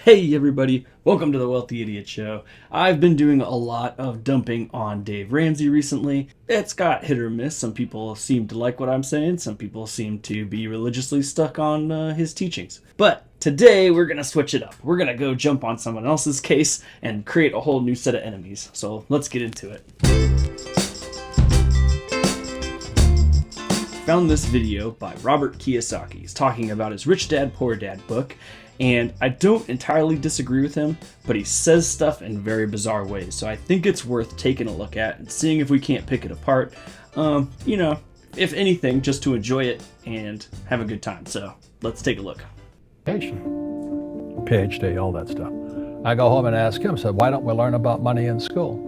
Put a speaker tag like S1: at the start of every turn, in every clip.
S1: Hey everybody, welcome to the Wealthy Idiot Show. I've been doing a lot of dumping on Dave Ramsey recently. It's got hit or miss. Some people seem to like what I'm saying, some people seem to be religiously stuck on his teachings. But today we're going to switch it up. We're going to go jump on someone else's case and create a whole new set of enemies. So let's get into it. Found this video by Robert Kiyosaki. He's talking about his Rich Dad Poor Dad book. And I don't entirely disagree with him, but he says stuff in very bizarre ways. So I think it's worth taking a look at and seeing if we can't pick it apart. If anything, just to enjoy it and have a good time. So let's take a look.
S2: PhD, all that stuff. I go home and ask him, said, why don't we learn about money in school?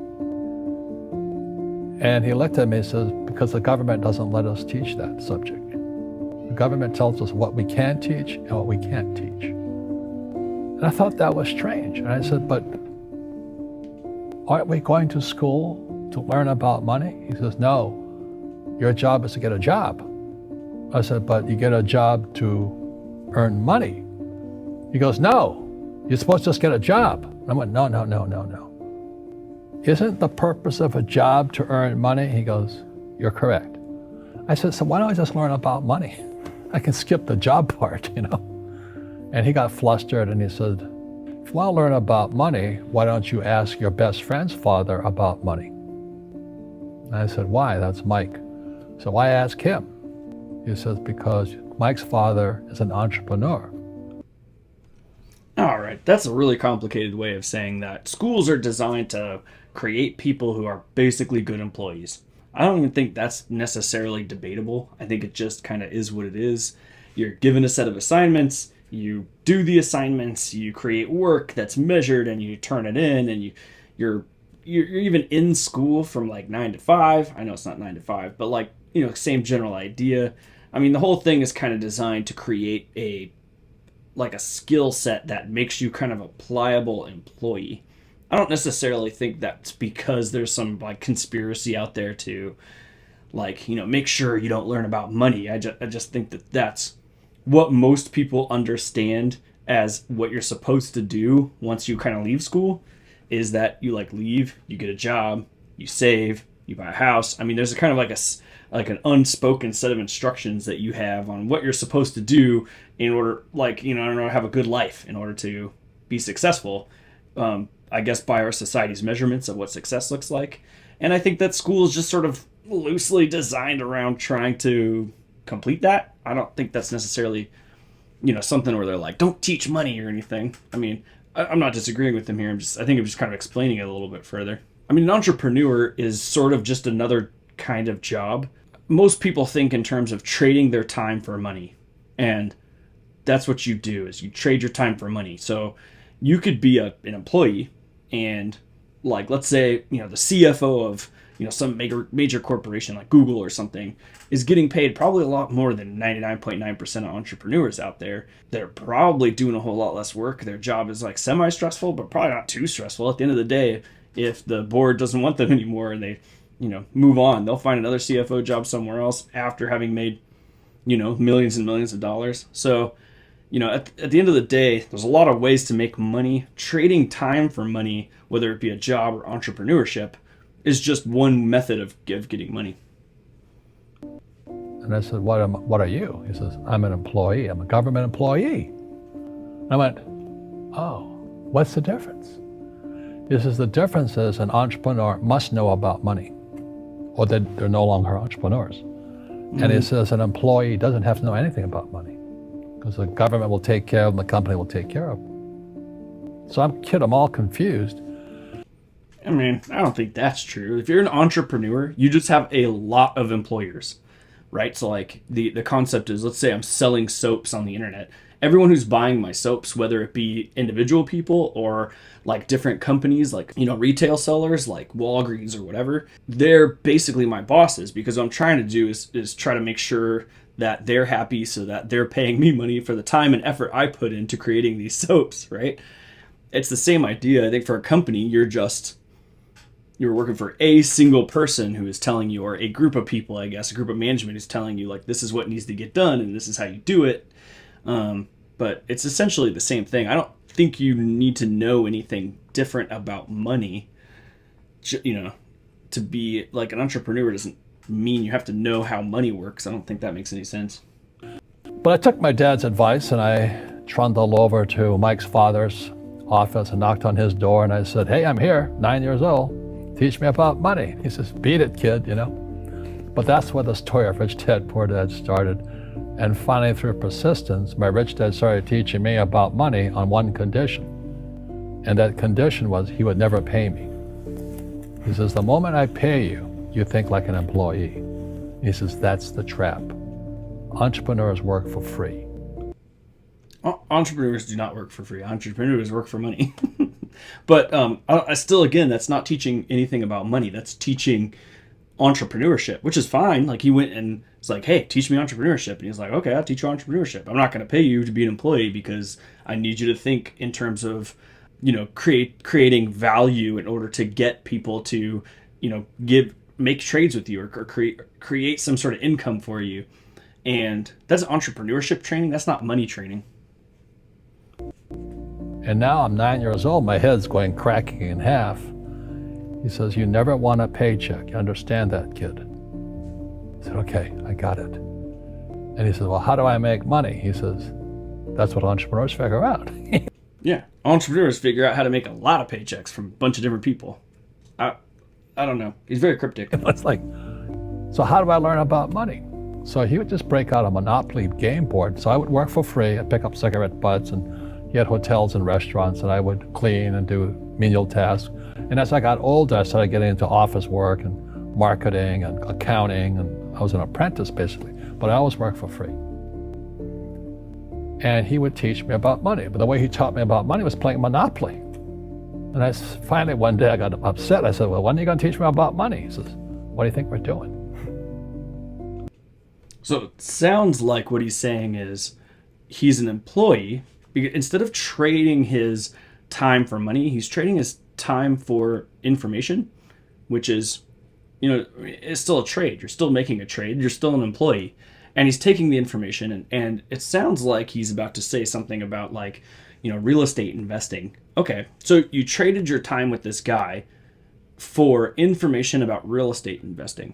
S2: And he looked at me and says, because the government doesn't let us teach that subject. The government tells us what we can teach and what we can't teach. And I thought that was strange. And I said, but aren't we going to school to learn about money? He says, no, your job is to get a job. I said, but you get a job to earn money. He goes, no, you're supposed to just get a job. And I went, no. Isn't the purpose of a job to earn money? He goes, you're correct. I said, so why don't I just learn about money? I can skip the job part, And he got flustered and he said, if you want to learn about money, why don't you ask your best friend's father about money? And I said, why? That's Mike. So I asked him. He says, because Mike's father is an entrepreneur.
S1: All right, that's a really complicated way of saying that. Schools are designed to create people who are basically good employees. I don't even think that's necessarily debatable. I think it just kind of is what it is. You're given a set of assignments. You do the assignments, you create work that's measured, and you turn it in, and you're even in school from like 9 to 5. I know it's not 9 to 5, but same general idea. I mean, the whole thing is kind of designed to create a skill set that makes you kind of a pliable employee. I don't necessarily think that's because there's some conspiracy out there to make sure you don't learn about money. I just think that that's what most people understand as what you're supposed to do once you kind of leave school, is that you leave, you get a job, you save, you buy a house. I mean, there's a kind of an unspoken set of instructions that you have on what you're supposed to do in order, to have a good life, in order to be successful. I guess by our society's measurements of what success looks like. And I think that school is just sort of loosely designed around trying to complete that. I don't think that's necessarily, something where they're like, don't teach money or anything. I mean, I'm not disagreeing with them here. I think I'm just kind of explaining it a little bit further. I mean, an entrepreneur is sort of just another kind of job. Most people think in terms of trading their time for money. And that's what you do, is you trade your time for money. So you could be an employee and let's say, the CFO of, some major corporation like Google or something is getting paid probably a lot more than 99.9% of entrepreneurs out there. They're probably doing a whole lot less work. Their job is semi-stressful, but probably not too stressful. At the end of the day, if the board doesn't want them anymore and they, move on, they'll find another CFO job somewhere else after having made, millions and millions of dollars. So, at the end of the day, there's a lot of ways to make money. Trading time for money, whether it be a job or entrepreneurship, is just one method of getting money.
S2: And I said, what are you? He says, I'm an employee. I'm a government employee. I went, oh, what's the difference? He says, the difference is an entrepreneur must know about money, or they're no longer entrepreneurs. Mm-hmm. And he says an employee doesn't have to know anything about money, because the government will take care of them, the company will take care of them. So I'm all confused.
S1: I mean, I don't think that's true. If you're an entrepreneur, you just have a lot of employers, right? So the concept is, let's say I'm selling soaps on the internet. Everyone who's buying my soaps, whether it be individual people or different companies, retail sellers like Walgreens or whatever, they're basically my bosses, because what I'm trying to do is try to make sure that they're happy so that they're paying me money for the time and effort I put into creating these soaps, right? It's the same idea. I think for a company, you're working for a single person who is telling you, or a group of people, I guess, a group of management who's telling you, this is what needs to get done and this is how you do it. But it's essentially the same thing. I don't think you need to know anything different about money. You know, to be like an entrepreneur doesn't mean you have to know how money works. I don't think that makes any sense.
S2: But I took my dad's advice and I trundled over to Mike's father's office and knocked on his door and I said, "Hey, I'm here, 9 years old. Teach me about money." He says, "Beat it, kid," you know. But that's where the story of Rich Dad, Poor Dad started. And finally, through persistence, my rich dad started teaching me about money on one condition. And that condition was he would never pay me. He says, "The moment I pay you, you think like an employee." He says, "That's the trap. Entrepreneurs work for free."
S1: Entrepreneurs do not work for free. Entrepreneurs work for money. But I still, again, that's not teaching anything about money. That's teaching entrepreneurship, which is fine. Like he went and it's like, "Hey, teach me entrepreneurship." And he's like, "Okay, I'll teach you entrepreneurship. I'm not going to pay you to be an employee because I need you to think in terms of, you know, creating value in order to get people to, you know, make trades with you or create some sort of income for you." And that's entrepreneurship training. That's not money training.
S2: And now I'm 9 years old, my head's going cracking in half. He says, "You never want a paycheck. You understand that, kid?" I said, "Okay, I got it." And he says, "Well, how do I make money?" He says, "That's what entrepreneurs figure out."
S1: Yeah, entrepreneurs figure out how to make a lot of paychecks from a bunch of different people. I don't know. He's very cryptic.
S2: It's like, so how do I learn about money? So he would just break out a Monopoly game board. So I would work for free. I'd pick up cigarette butts, and he had hotels and restaurants, and I would clean and do menial tasks. And as I got older, I started getting into office work and marketing and accounting, and I was an apprentice basically, but I always worked for free. And he would teach me about money, but the way he taught me about money was playing Monopoly. And finally one day I got upset. I said, "Well, when are you going to teach me about money?" He says, "What do you think we're doing?"
S1: So it sounds like what he's saying is he's an employee. Instead of trading his time for money, he's trading his time for information, which is, you know, it's still a trade. You're still making a trade. You're still an employee. And he's taking the information, and it sounds like he's about to say something about, like, you know, real estate investing. Okay, so you traded your time with this guy for information about real estate investing,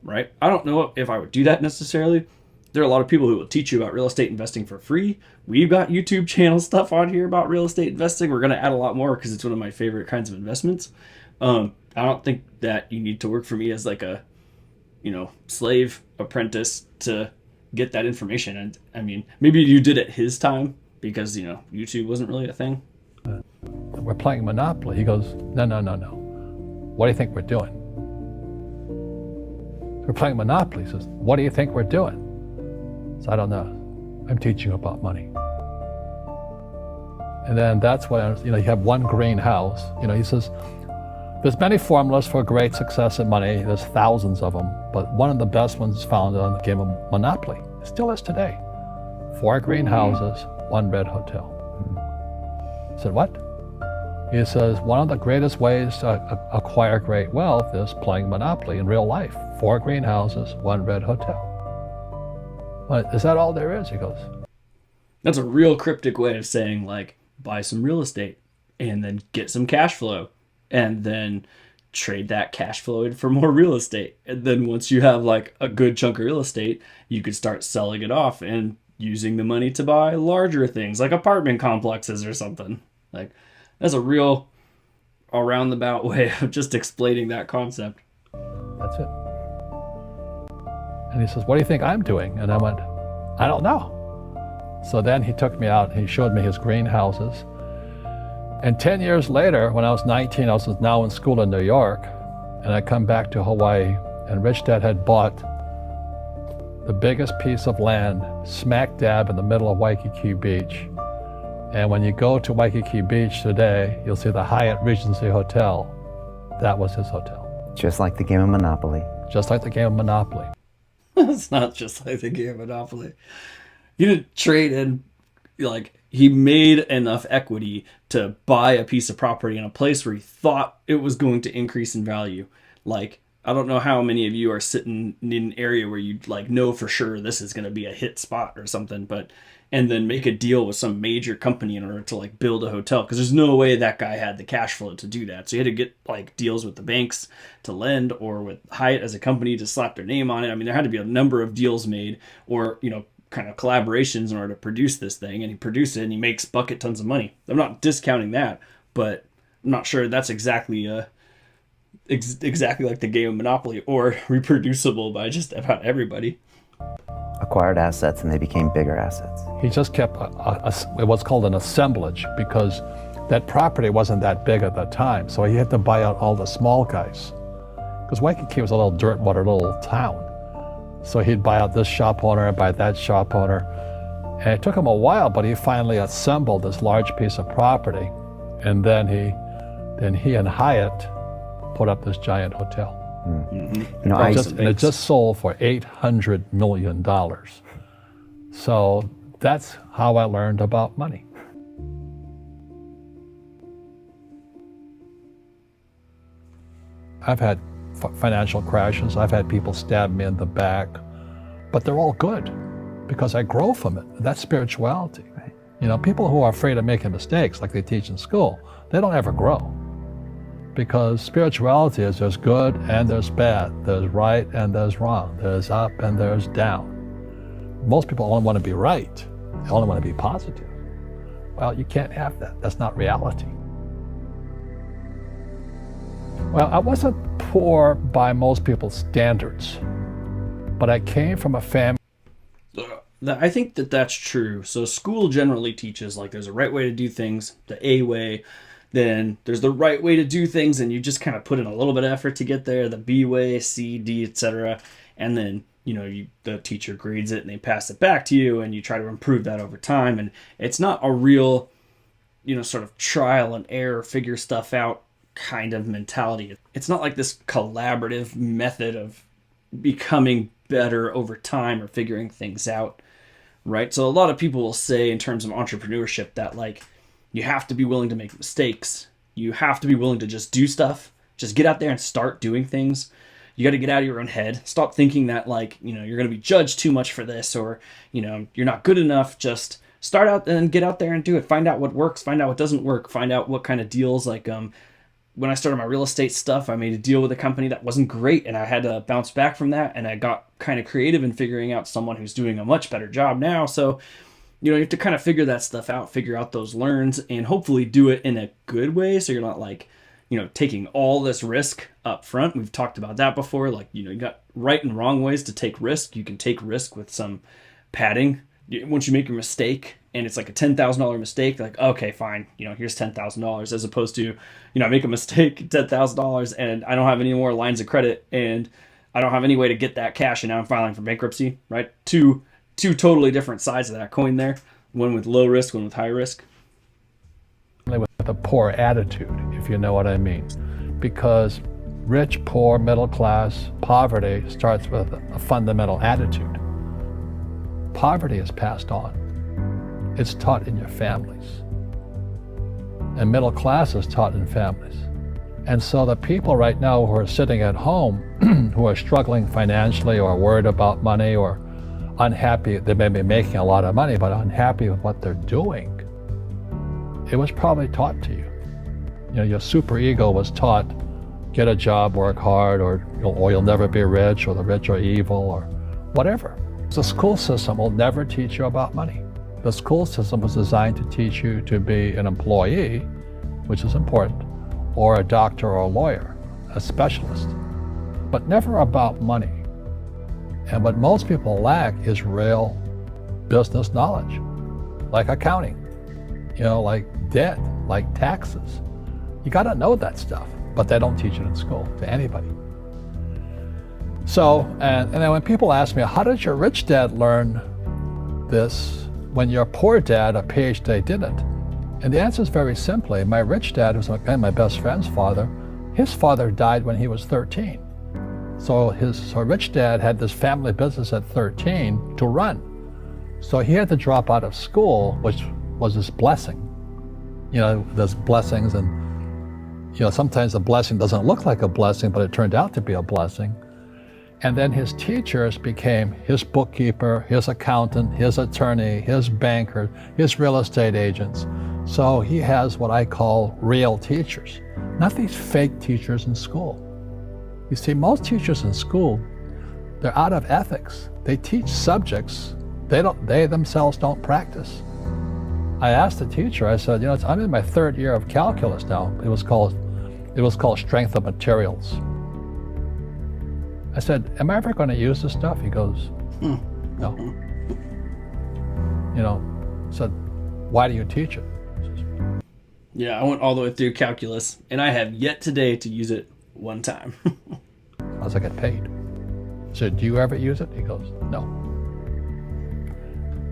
S1: right? I don't know if I would do that necessarily. There are a lot of people who will teach you about real estate investing for free. We've got YouTube channel stuff on here about real estate investing. We're going to add a lot more because it's one of my favorite kinds of investments. I don't think that you need to work for me as like a, you know, slave apprentice to get that information. And I mean, maybe you did at his time because, you know, YouTube wasn't really a thing.
S2: We're playing Monopoly. He goes, "No. What do you think we're doing?" We're playing Monopoly. He says, "What do you think we're doing?" So I don't know. I'm teaching you about money. And then that's when, you know, you have one greenhouse. You know, he says, there's many formulas for great success in money. There's thousands of them. But one of the best ones is found on the game of Monopoly. It still is today. 4 greenhouses, 1 red hotel. I said, "What?" He says, one of the greatest ways to acquire great wealth is playing Monopoly in real life. 4 greenhouses, 1 red hotel. "But is that all there is?" He goes.
S1: That's a real cryptic way of saying, like, buy some real estate and then get some cash flow and then trade that cash flow in for more real estate. And then once you have like a good chunk of real estate, you could start selling it off and using the money to buy larger things like apartment complexes or something. Like, that's a real around the bout way of just explaining that concept.
S2: That's it. And he says, "What do you think I'm doing?" And I went, "I don't know." So then he took me out and he showed me his greenhouses. And 10 years later, when I was 19, I was now in school in New York, and I come back to Hawaii, and Rich Dad had bought the biggest piece of land smack dab in the middle of Waikiki Beach. And when you go to Waikiki Beach today, you'll see the Hyatt Regency Hotel. That was his hotel.
S3: Just like the game of Monopoly.
S2: Just like the game of Monopoly.
S1: It's not just like the game of Monopoly. He didn't trade in, like, he made enough equity to buy a piece of property in a place where he thought it was going to increase in value. Like, I don't know how many of you are sitting in an area where you like know for sure this is going to be a hit spot or something, but and then make a deal with some major company in order to like build a hotel, because there's no way that guy had the cash flow to do that. So he had to get like deals with the banks to lend, or with Hyatt as a company to slap their name on it. I mean, there had to be a number of deals made, or kind of collaborations in order to produce this thing, and he produced it and he makes bucket tons of money. I'm not discounting that, but I'm not sure that's exactly exactly like the game of Monopoly, or reproducible by just about everybody.
S3: Acquired assets, and they became bigger assets.
S2: He just kept what's called an assemblage, because that property wasn't that big at that time. So he had to buy out all the small guys. Because Waikiki was a little dirt water little town. So he'd buy out this shop owner and buy that shop owner. And it took him a while, but he finally assembled this large piece of property. And then he and Hyatt put up this giant hotel.
S3: Mm-hmm.
S2: It just sold for $800 million. So that's how I learned about money. I've had financial crashes. I've had people stab me in the back, but they're all good because I grow from it. That's spirituality. Right. People who are afraid of making mistakes, like they teach in school, they don't ever grow. Because spirituality is there's good and there's bad, there's right and there's wrong, there's up and there's down. Most people only want to be right, they only want to be positive. Well, you can't have that. That's not reality. Well, I wasn't poor by most people's standards, but I came from a family.
S1: I think that's true. So school generally teaches like there's a right way to do things, the A way. Then there's the right way to do things, and you just kind of put in a little bit of effort to get there, the B way, C, D, etc. And then, the teacher grades it and they pass it back to you, and you try to improve that over time. And it's not a real, sort of trial and error, figure stuff out kind of mentality. It's not like this collaborative method of becoming better over time or figuring things out, right? So a lot of people will say in terms of entrepreneurship that like, you have to be willing to make mistakes. You have to be willing to just do stuff. Just get out there and start doing things. You got to get out of your own head. Stop thinking that like, you're going to be judged too much for this, or, you're not good enough. Just start out and get out there and do it. Find out what works, find out what doesn't work, find out what kind of deals. Like when I started my real estate stuff, I made a deal with a company that wasn't great, and I had to bounce back from that. And I got kind of creative in figuring out someone who's doing a much better job now. So you have to kind of figure that stuff out, figure out those learns, and hopefully do it in a good way. So you're not like, taking all this risk up front. We've talked about that before. Like, you got right and wrong ways to take risk. You can take risk with some padding. Once you make your mistake and it's like a $10,000 mistake, like, okay, fine, here's $10,000, as opposed to, I make a mistake, $10,000, and I don't have any more lines of credit, and I don't have any way to get that cash, and now I'm filing for bankruptcy, right? Two totally different sides of that coin there. One with low risk, one with high risk.
S2: With a poor attitude, if you know what I mean. Because rich, poor, middle class, poverty starts with a fundamental attitude. Poverty is passed on. It's taught in your families. And middle class is taught in families. And so the people right now who are sitting at home, who are struggling financially or worried about money or unhappy, they may be making a lot of money, but unhappy with what they're doing, it was probably taught to you. Your super ego was taught, get a job, work hard, or you'll never be rich, or the rich are evil, or whatever. The school system will never teach you about money. The school system was designed to teach you to be an employee, which is important, or a doctor or a lawyer, a specialist, but never about money. And what most people lack is real business knowledge, like accounting, like debt, like taxes. You got to know that stuff, but they don't teach it in school to anybody. So, and then when people ask me, how did your rich dad learn this when your poor dad, a PhD, didn't? And the answer is very simply, my rich dad, who's my best friend's father, his father died when he was 13. So his rich dad had this family business at 13 to run. So he had to drop out of school, which was his blessing. There's blessings, and sometimes the blessing doesn't look like a blessing, but it turned out to be a blessing. And then his teachers became his bookkeeper, his accountant, his attorney, his banker, his real estate agents. So he has what I call real teachers, not these fake teachers in school. You see, most teachers in school, they're out of ethics. They teach subjects they themselves don't practice. I asked the teacher, I said, I'm in my 3rd year of calculus now. It was called strength of materials. I said, am I ever going to use this stuff? He goes, no. I said, why do you teach it?
S1: Yeah, I went all the way through calculus, and I have yet today to use it one time.
S2: As I get paid. I said, do you ever use it? He goes, no.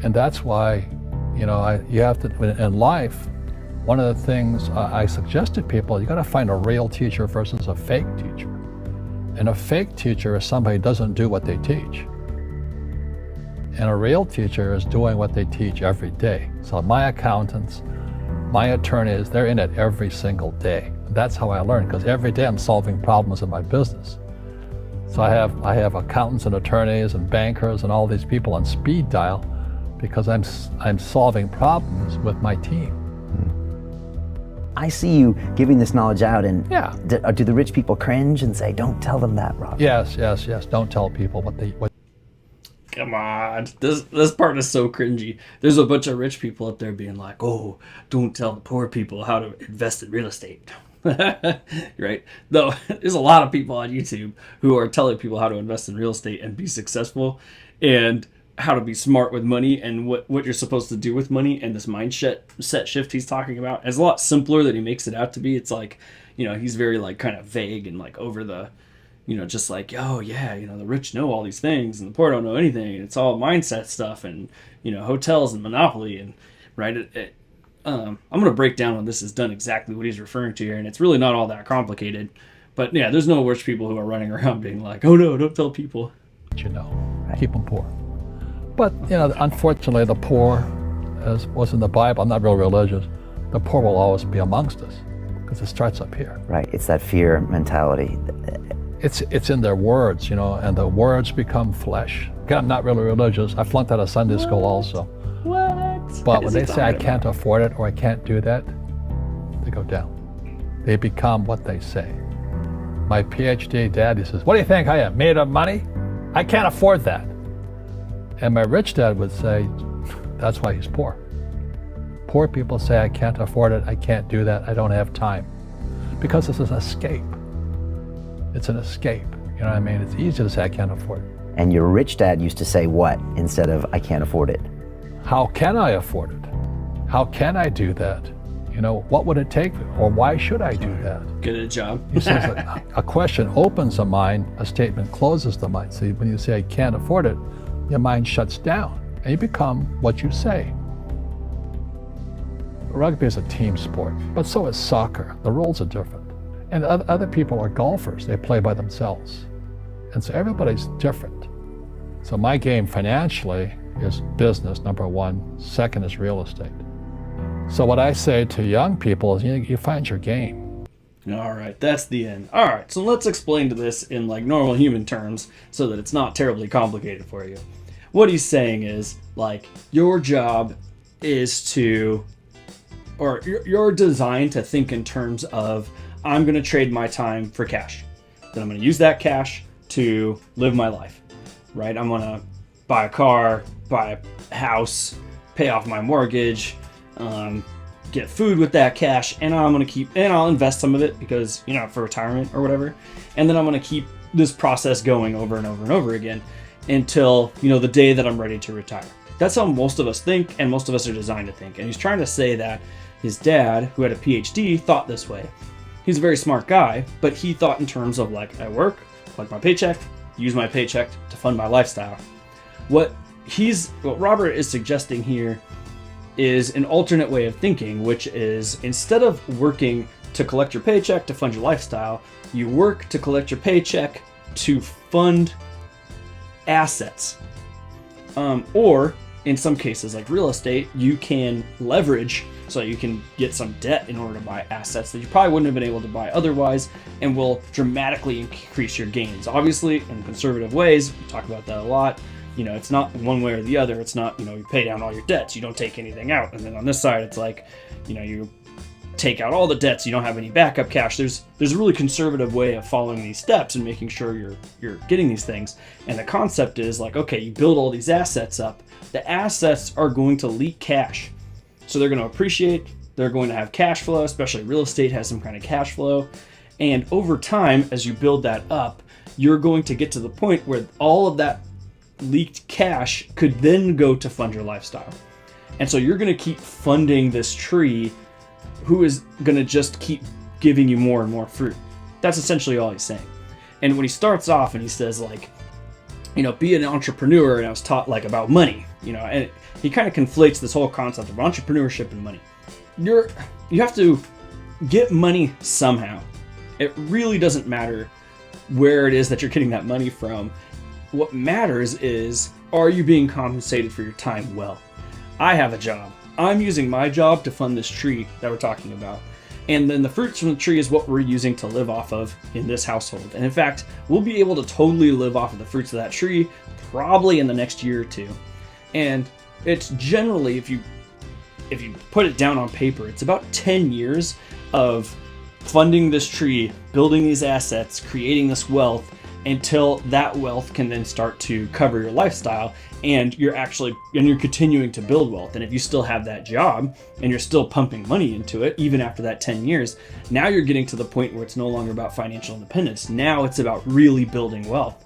S2: And that's why, you have to, in life, one of the things I suggest to people, you got to find a real teacher versus a fake teacher. And a fake teacher is somebody who doesn't do what they teach. And a real teacher is doing what they teach every day. So my accountants, my attorneys, they're in it every single day. That's how I learn, because every day I'm solving problems in my business. So I have accountants and attorneys and bankers and all these people on speed dial because I'm solving problems with my team.
S3: I see you giving this knowledge out, and
S2: Yeah.
S3: do the rich people cringe and say, don't tell them that, Rob?
S2: Yes. Don't tell people what.
S1: Come on, this part is so cringy. There's a bunch of rich people up there being like, "Oh, don't tell the poor people how to invest in real estate." Right? Though there's a lot of people on YouTube who are telling people how to invest in real estate and be successful, and how to be smart with money, and what you're supposed to do with money, and this mindset shift he's talking about is a lot simpler than he makes it out to be. It's like, he's very like kind of vague and like over the, just like, oh yeah, the rich know all these things and the poor don't know anything. It's all mindset stuff and, hotels and monopoly and right. I'm going to break down when this is done exactly what he's referring to here. And it's really not all that complicated, but yeah, there's no rich people who are running around being like, oh no, don't tell people.
S2: Keep them poor. But, unfortunately, the poor, as was in the Bible, I'm not real religious, the poor will always be amongst us because it starts up here.
S3: Right, it's that fear mentality.
S2: It's in their words, and the words become flesh. Again, I'm not really religious. I flunked out of Sunday school also.
S1: What?
S2: But when they say I can't afford it or I can't do that, they go down. They become what they say. My PhD dad, he says, what do you think I am, made of money? I can't afford that. And my rich dad would say, that's why he's poor. Poor people say, I can't afford it, I can't do that, I don't have time. Because this is an escape. It's an escape, you know what I mean? It's easy to say, I can't afford it.
S3: And your rich dad used to say what instead of, I can't afford it?
S2: How can I afford it? How can I do that? What would it take? Or why should I do that?
S1: Good job.
S2: He says a question opens the mind, a statement closes the mind. See, when you say, I can't afford it, your mind shuts down and you become what you say. Rugby is a team sport, but so is soccer. The rules are different. And other people are golfers. They play by themselves. And so everybody's different. So my game financially is business, number one. Second is real estate. So what I say to young people is, you find your game.
S1: All right, that's the end. All right, so let's explain to this in like normal human terms so that it's not terribly complicated for you. What he's saying is, like, your job is to, or you're designed to think in terms of, I'm going to trade my time for cash. Then I'm going to use that cash to live my life, right? I'm going to buy a car, buy a house, pay off my mortgage, get food with that cash, and I'll invest some of it because, for retirement or whatever. And then I'm going to keep this process going over and over and over again until, the day that I'm ready to retire. That's how most of us think, and most of us are designed to think. And he's trying to say that his dad, who had a PhD, thought this way. He's a very smart guy, but he thought in terms of like, I work, collect my paycheck, use my paycheck to fund my lifestyle. What Robert is suggesting here is an alternate way of thinking, which is instead of working to collect your paycheck to fund your lifestyle, you work to collect your paycheck to fund assets. Or in some cases, like real estate, you can leverage, so you can get some debt in order to buy assets that you probably wouldn't have been able to buy otherwise, and will dramatically increase your gains. Obviously, in conservative ways, we talk about that a lot. It's not one way or the other. It's not, you pay down all your debts, you don't take anything out. And then on this side, it's like, you take out all the debts, you don't have any backup cash. There's a really conservative way of following these steps and making sure you're getting these things. And the concept is like, okay, you build all these assets up. The assets are going to leak cash. So they're going to appreciate, they're going to have cash flow, especially real estate has some kind of cash flow. And over time, as you build that up, you're going to get to the point where all of that leaked cash could then go to fund your lifestyle. And so you're going to keep funding this tree who is going to just keep giving you more and more fruit. That's essentially all he's saying. And when he starts off and he says like, be an entrepreneur, and I was taught like about money, and he kind of conflates this whole concept of entrepreneurship and money. You have to get money somehow. It really doesn't matter where it is that you're getting that money from. What matters is, are you being compensated for your time well? I have a job. I'm using my job to fund this tree that we're talking about. And then the fruits from the tree is what we're using to live off of in this household. And in fact, we'll be able to totally live off of the fruits of that tree probably in the next year or two. And it's generally, if you put it down on paper, it's about 10 years of funding this tree, building these assets, creating this wealth, until that wealth can then start to cover your lifestyle, and you're continuing to build wealth. And if you still have that job and you're still pumping money into it, even after that 10 years, now you're getting to the point where it's no longer about financial independence. Now it's about really building wealth.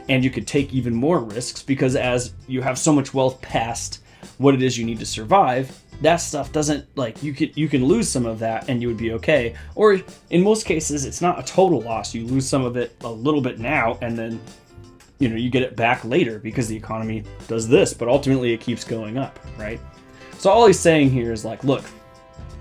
S1: And you could take even more risks, because as you have so much wealth past what it is you need to survive, that stuff doesn't, like, you can lose some of that and you would be okay. Or in most cases, it's not a total loss. You lose some of it a little bit now, and then you get it back later because the economy does this, but ultimately it keeps going up, right? So all he's saying here is like, look,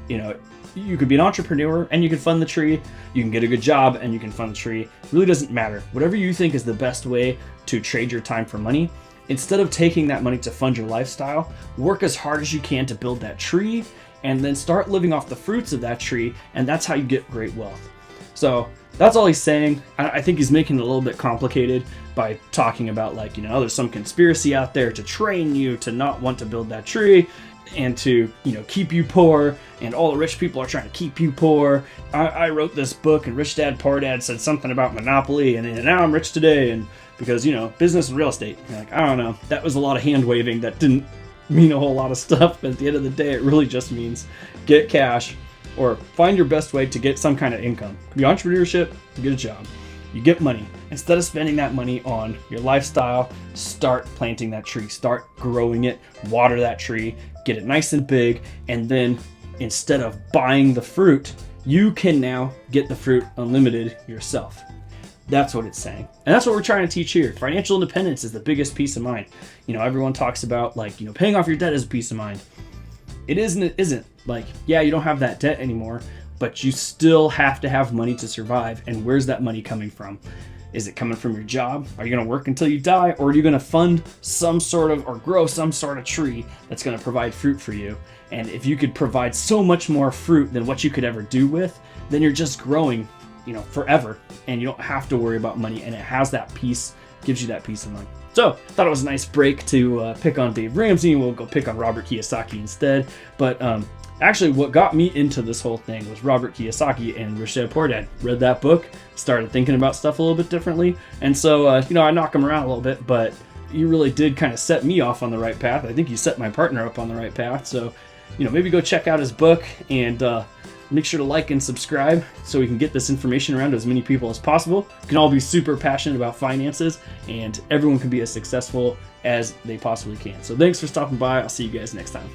S1: you could be an entrepreneur and you can fund the tree. You can get a good job and you can fund the tree. It really doesn't matter. Whatever you think is the best way to trade your time for money, instead of taking that money to fund your lifestyle, work as hard as you can to build that tree, and then start living off the fruits of that tree, and that's how you get great wealth. So that's all he's saying. I think he's making it a little bit complicated by talking about like, there's some conspiracy out there to train you to not want to build that tree and to, keep you poor, and all the rich people are trying to keep you poor. I wrote this book, and Rich Dad Poor Dad said something about monopoly, and now I'm rich today, and because, business and real estate. You're like, I don't know. That was a lot of hand waving that didn't mean a whole lot of stuff. But at the end of the day, it really just means get cash, or find your best way to get some kind of income. It could be entrepreneurship, you get a job, you get money. Instead of spending that money on your lifestyle, start planting that tree, start growing it, water that tree, get it nice and big, and then instead of buying the fruit, you can now get the fruit unlimited yourself. That's what it's saying. And that's what we're trying to teach here. Financial independence is the biggest peace of mind. Everyone talks about like, paying off your debt is a peace of mind. It isn't. Like, yeah, you don't have that debt anymore, but you still have to have money to survive. And where's that money coming from? Is it coming from your job? Are you going to work until you die? Or are you going to fund some sort of, or grow some sort of tree that's going to provide fruit for you? And if you could provide so much more fruit than what you could ever do with, then you're just growing forever, and you don't have to worry about money, and it has that peace, gives you that peace of mind. So, thought it was a nice break to pick on Dave Ramsey, and we'll go pick on Robert Kiyosaki instead. But actually, what got me into this whole thing was Robert Kiyosaki and Rich Dad Poor Dad. Read that book, started thinking about stuff a little bit differently, and so, I knock him around a little bit, but he really did kind of set me off on the right path. I think he set my partner up on the right path, so, maybe go check out his book, and make sure to like and subscribe so we can get this information around to as many people as possible. We can all be super passionate about finances, and everyone can be as successful as they possibly can. So thanks for stopping by. I'll see you guys next time.